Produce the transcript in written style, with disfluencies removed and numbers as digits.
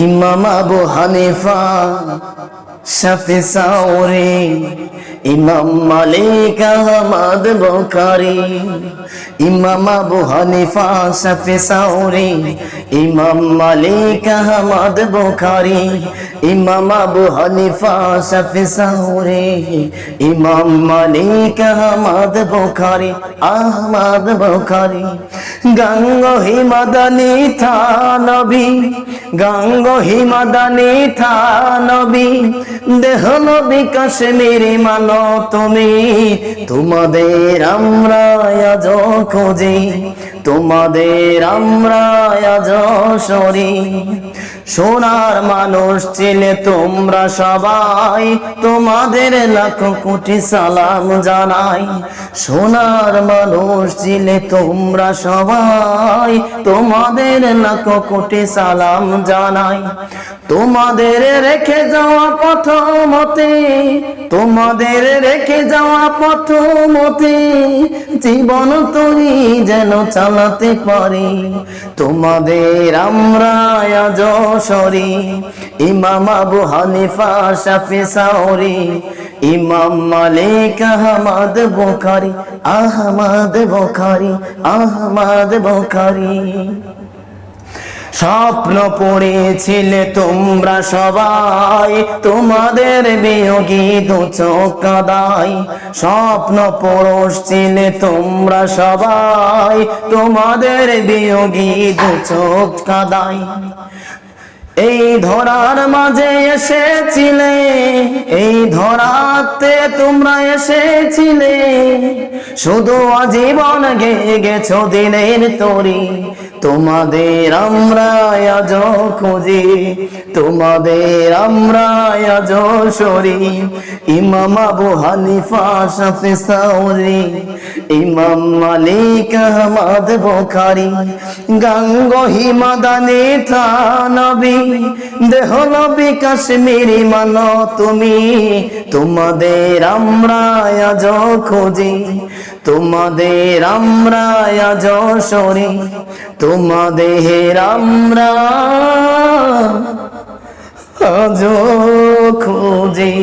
ইমাম আবু হানিফা, শাফি সাউরি, ইমাম মালিক আহমদ বুখারী। ইমাম আবু হানিফা, শাফি সাউরি, ইমাম মালিক আহমদ বুখারী। ইমাম আবু হানিফা, শাফি সাউরি, ইমাম মালিক আহমদ বুখারী, আহমদ বুখারী। গঙ্গোহী মাদানী থানবী, গঙ্গোহী মাদানী থানবী, দেহ নবী কাশ্মীরি মানো তুমি। তোমাদের আমরা আজ খুঁজি, তোমাদের আমরা আজ সরি। সোনার মানুষ ছিলে তোমরা সবাই, তোমাদের লাখ কোটি সালাম জানাই। সোনার মানুষ ছিলে তোমরা সবাই, তোমাদের লাখ কোটি সালাম জানাই। তোমাদের রেখে যাওয়া পথ মতে, তোমাদের রেখে যাওয়া পথ মতে জীবন তুমি যেন চালাতে পারি। তোমাদের আমরা আজ সরি। ইমাম আবু হানিফা, শাফি সাউরি, ইমাম মালিক আহমদ বুখারী, আহমদ বুখারী, আহমদ বুখারী। স্বপ্ন পড়েছিলে তোমরা সবাই, তোমাদের বিয়োগী দু চোখ কাঁদাই। স্বপ্ন পড়ছিলে তোমরা সবাই, তোমাদের বিয়োগী দু চোখ কাঁদাই। এই ধরার মাঝে এসেছিলে, এই ধরাতে তোমরা এসেছিলে, শুধু আজীবন গেয়ে গেছো দিনের তরি। তোমাদের আমরা আজ খুঁজি, তোমাদের আমরা আজ সরি। ইমাম আবু হানিফা, শাফি সাউরি, ইমাম মালিক আহমদ বুখারী। গঙ্গোহী মাদানী থানবী, দেহ নবী কাশ্মীরি মানো তুমি। তোমাদের আমরা আজ খুঁজি, তোমাদের আমরা আজ সরি। তোমাদের আমরা আজ খুঁজি।